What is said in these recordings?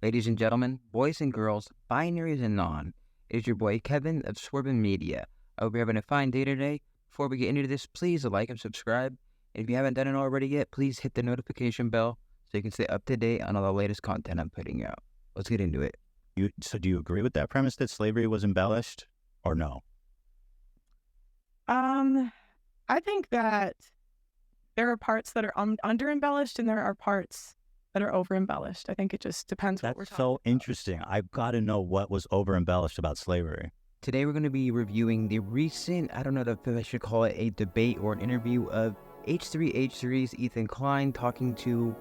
Ladies and gentlemen, boys and girls, binaries and non, it is your boy Kevin of Swervin Media. I hope you're having a fine day today. Before we get into this, please like and subscribe. And if you haven't done it already yet, please hit the notification bell so you can stay up to date on all the latest content I'm putting out. Let's get into it. So do you agree with that premise that slavery was embellished or no? I think that there are parts that are under embellished and there are parts that are over embellished. I think it just depends what we're That's talking so about. interesting. I've got to know what was over embellished about slavery. Today we're going to be reviewing the recent, I don't know if I should call it a debate or an interview of H3H3's Ethan Klein talking to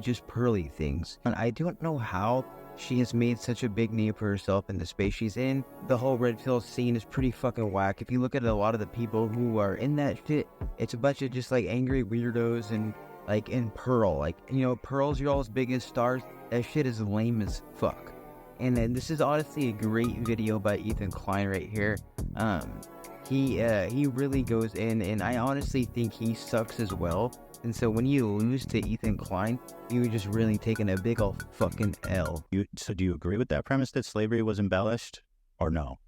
just PearlyThings. And I don't know how she has made such a big name for herself in the space she's in. The whole red pill scene is pretty fucking whack. If you look at a lot of the people who are in that shit, it's a bunch of just like angry weirdos and like in Pearl. Like, you know, Pearl's y'all's biggest stars. That shit is lame as fuck. And then this is honestly a great video by Ethan Klein right here. He really goes in, and I honestly think he sucks as well. And so when you lose to Ethan Klein, you're just really taking a big ol' fucking L. So do you agree with that premise that slavery was embellished or no?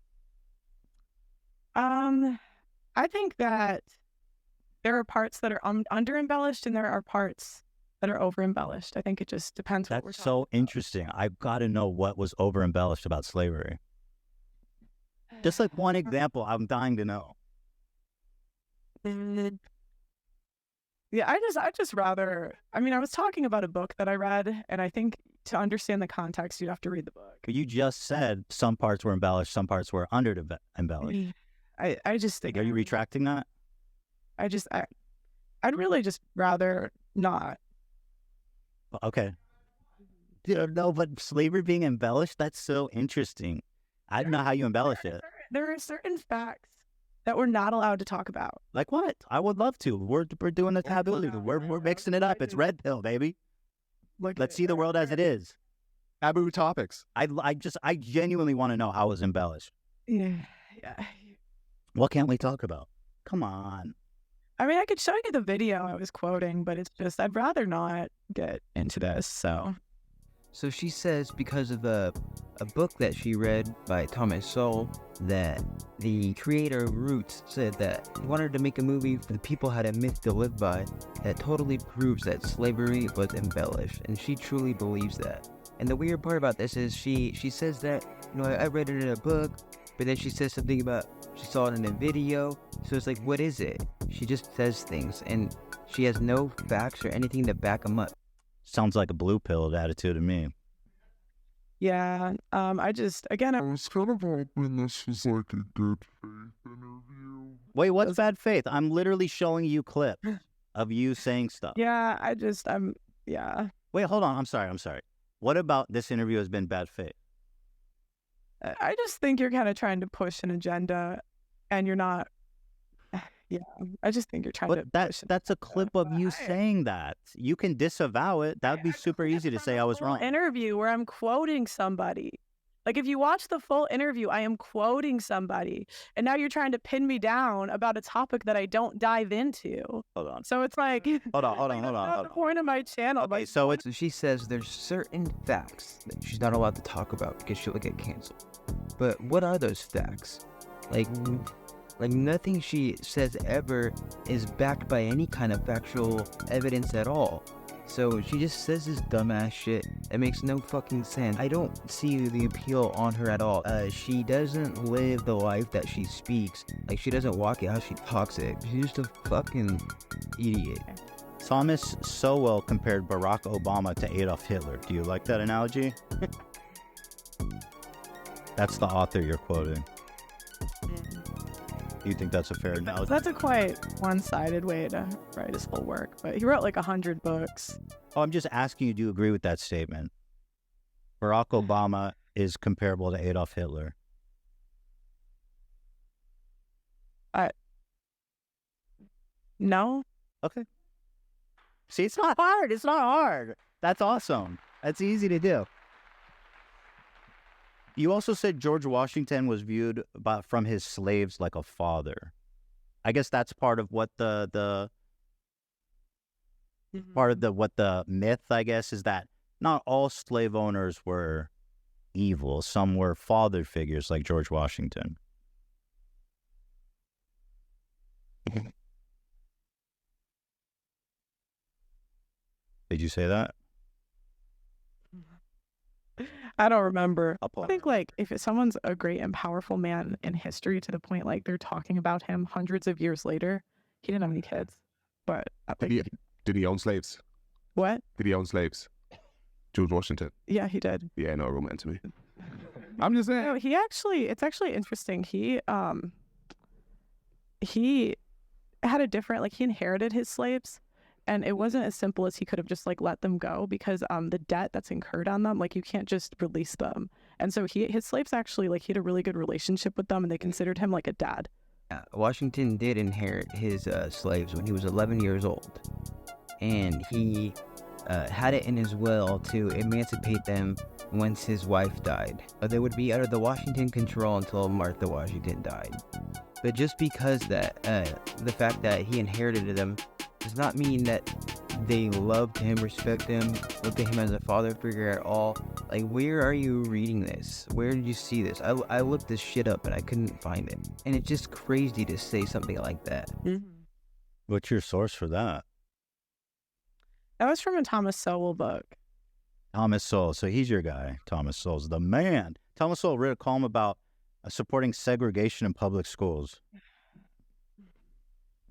I think that there are parts that are under embellished and there are parts that are over embellished. I think it just depends what we're That's talking so about. interesting. I've got to know what was over embellished about slavery. Just like one example, I'm dying to know. Yeah, I just rather, I mean, I was talking about a book that I read, and I think to understand the context, you'd have to read the book. You just said some parts were embellished, some parts were under embellished. I just think, Are you retracting that? I'd really just rather not. Okay. No, but slavery being embellished, that's so interesting. I don't know how you embellish it. There are certain facts that we're not allowed to talk about. Like what? I would love to. We're doing the taboo. We're mixing it up. It's red pill, baby. Let's see the world as it is. Taboo topics. I genuinely want to know how it was embellished. Yeah. What can't we talk about? Come on. I mean, I could show you the video I was quoting, but it's just, I'd rather not get into this, so. So she says because of a book that she read by Thomas Sowell, that the creator of Roots said that he wanted to make a movie for the people had a myth to live by that totally proves that slavery was embellished, and she truly believes that. And the weird part about this is she says that, you know, I read it in a book, but then she says something about she saw it in a video, so it's like, what is it? She just says things, and she has no facts or anything to back them up. Sounds like a blue pill attitude to me. Yeah, I was kind of hoping this was like a good faith interview. Wait, what's bad faith? I'm literally showing you clips of you saying stuff. Yeah, yeah. Wait, hold on. I'm sorry. What about this interview has been bad faith? I just think you're kind of trying to push an agenda, and you're not. Yeah, I just think you're trying to. That's a clip of you saying that. You can disavow it. That would be super easy to say I was wrong. Interview where I'm quoting somebody. Like if you watch the full interview, I am quoting somebody, and now you're trying to pin me down about a topic that I don't dive into. Hold on. So it's like. Hold on. That's not the point of my channel. Okay, so she says there's certain facts that she's not allowed to talk about because she'll get canceled. But what are those facts? Like nothing she says ever is backed by any kind of factual evidence at all. So she just says this dumbass shit that makes no fucking sense. I don't see the appeal on her at all. She doesn't live the life that she speaks. Like, she doesn't walk it how she talks it. She's just a fucking idiot. Thomas Sowell compared Barack Obama to Adolf Hitler. Do you like that analogy? That's the author you're quoting. Do you think that's a fair analogy? That's a quite one-sided way to write his whole work, but he wrote like 100 books. Oh, I'm just asking you, do you agree with that statement? Barack Obama is comparable to Adolf Hitler. No. Okay. See, it's not hard. That's awesome. That's easy to do. You also said George Washington was viewed from his slaves like a father. I guess that's part of what the myth, I guess, is that not all slave owners were evil. Some were father figures like George Washington. Did you say that? I don't remember. I'll pull I it. think like if someone's a great and powerful man in history to the point like they're talking about him hundreds of years later, he didn't have any kids. But Did he own slaves? what? Did he own slaves? George Washington. Yeah, he did. Yeah, no, romantic to me. I'm just saying. No, it's actually interesting. He had a different, like he inherited his slaves, and it wasn't as simple as he could have just like let them go, because the debt that's incurred on them, like you can't just release them. And so his slaves actually, like he had a really good relationship with them, and they considered him like a dad. Washington did inherit his slaves when he was 11 years old, and he had it in his will to emancipate them once his wife died. They would be under the Washington control until Martha Washington died. But just because that the fact that he inherited them does not mean that they loved him, respect him, looked at him as a father figure at all. Like, where are you reading this? Where did you see this? I looked this shit up and I couldn't find it. And it's just crazy to say something like that. What's your source for that? That was from a Thomas Sowell book. Thomas Sowell. So he's your guy. Thomas Sowell's the man. Thomas Sowell wrote a column about supporting segregation in public schools.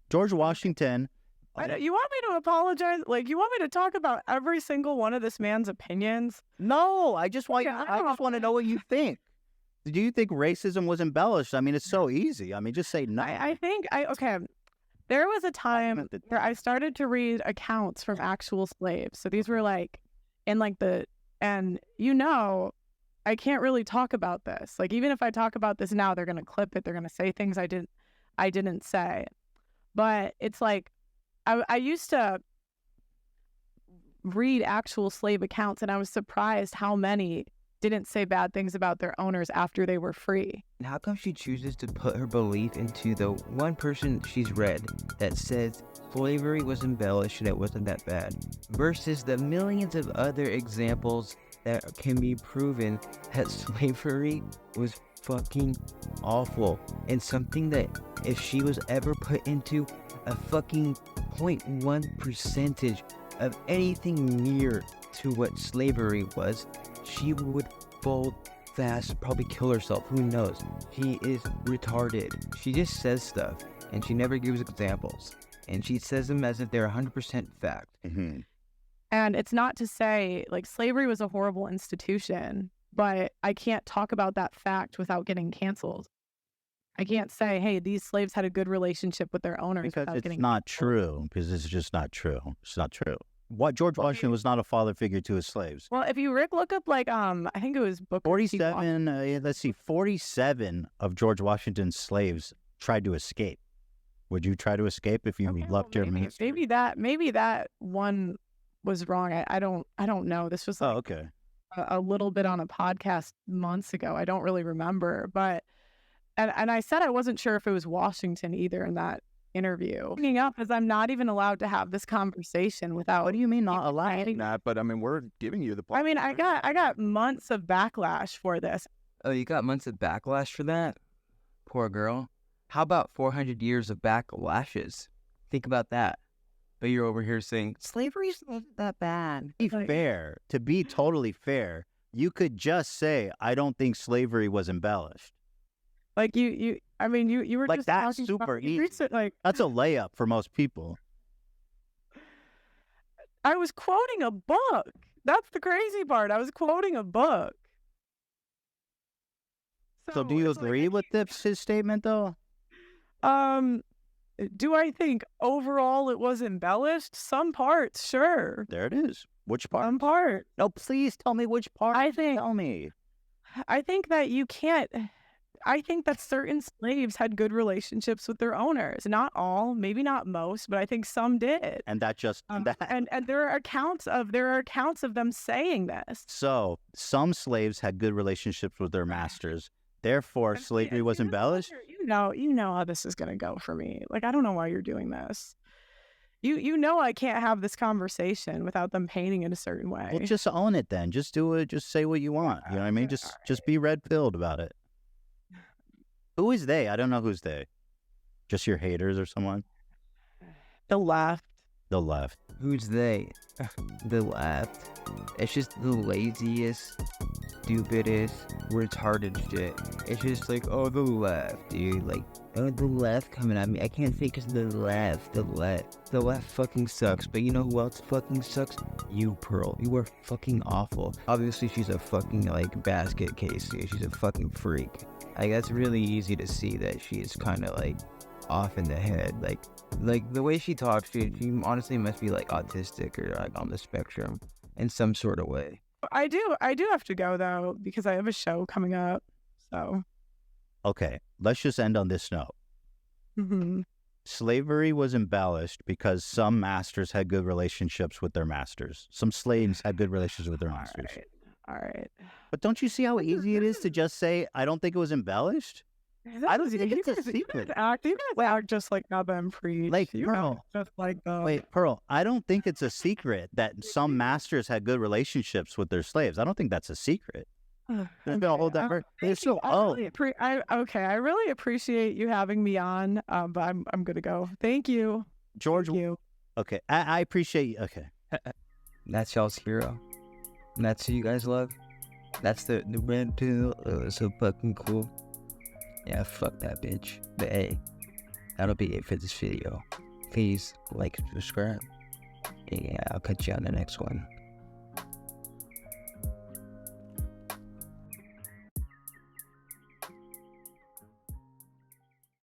George Washington. You want me to apologize? Like, you want me to talk about every single one of this man's opinions? No, I just want Yeah, I just want to know what you think. Do you think racism was embellished? I mean, it's so easy. I mean, just say no. I think okay. There was a time where I started to read accounts from actual slaves. So these were like in like and I can't really talk about this. Like, even if I talk about this now, they're gonna clip it. They're gonna say things I didn't say. But it's like I used to read actual slave accounts, and I was surprised how many didn't say bad things about their owners after they were free. And how come she chooses to put her belief into the one person she's read that says slavery was embellished and it wasn't that bad, versus the millions of other examples that can be proven that slavery was fucking awful, and something that if she was ever put into a fucking 0.1% of anything near to what slavery was, she would fold fast, probably kill herself, who knows. She is retarded. She just says stuff and she never gives examples, and she says them as if they're 100% fact. Mm-hmm. And it's not to say like slavery was a horrible institution, but I can't talk about that fact without getting canceled. I can't say, hey, these slaves had a good relationship with their owners Because without it's getting not canceled. true. Because it's just not true. It's not true. George Washington was not a father figure to his slaves. Well, if you look up like I think it was Booker T. 47. Let's see. 47 of George Washington's slaves tried to escape. Would you try to escape if you loved your master? Maybe that one was wrong. I don't know. This was like okay. a little bit on a podcast months ago. I don't really remember, but and I said I wasn't sure if it was Washington either in that interview. Bringing up is I'm not even allowed to have this conversation without. What do you mean not allowed? Nah, but I mean, we're giving you the. I mean, I got months of backlash for this. Oh, you got months of backlash for that? Poor girl. How about 400 years of backlashes? Think about that. But you're over here saying, slavery's not that bad. To be totally fair, you could just say, I don't think slavery was embellished. Like you were Like, just that's talking super about, easy. like That's a layup for most people. I was quoting a book. That's the crazy part. I was quoting a book. So do you it's agree with his statement, though? Do I think overall it was embellished? Some parts, sure. There it is. Which part? Some part. No, please tell me which part. Tell me. I think that you can't. I think that certain slaves had good relationships with their owners. Not all, maybe not most, but I think some did. And that just that. And there are accounts of them saying this. So some slaves had good relationships with their masters. Therefore, slavery was embellished. You know how this is gonna go for me. Like, I don't know why you're doing this. You know I can't have this conversation without them painting it a certain way. Well, just own it then. Just do it. Just say what you want. You know what I mean? Just be red-pilled about it. Who is they? I don't know who's they. Just your haters or someone? The left. The left. Who's they? The left. It's just the laziest, stupidest, retarded shit. It's just like, oh, the left, dude. Like, oh, the left coming at me. I can't think it's the left. The left. The left fucking sucks. But you know who else fucking sucks? You, Pearl. You are fucking awful. Obviously, she's a fucking, like, basket case. Dude. She's a fucking freak. Like, that's really easy to see that she is kind of, like, off in the head. Like the way she talks, she honestly must be, like, autistic or, like, on the spectrum in some sort of way. I do have to go though because I have a show coming up. So Okay, let's just end on this note. mhm. Slavery was embellished because some masters had good relationships with their masters. Some slaves had good relationships with their masters. All right. But don't you see how easy it is to just say, I don't think it was embellished? I don't think it's a secret. You guys act just like Abba preach. Like, you Pearl. act just like the Wait, Pearl, I don't think it's a secret that some masters had good relationships with their slaves. I don't think that's a secret. There's been a whole different. They're so I really appreciate you having me on. But I'm gonna go. Thank you. George. Thank you. Okay, I appreciate you. Okay. That's y'all's hero. And that's who you guys love. That's the red pill. So fucking cool. Yeah, fuck that bitch. But hey, that'll be it for this video. Please like and subscribe. Yeah, I'll catch you on the next one.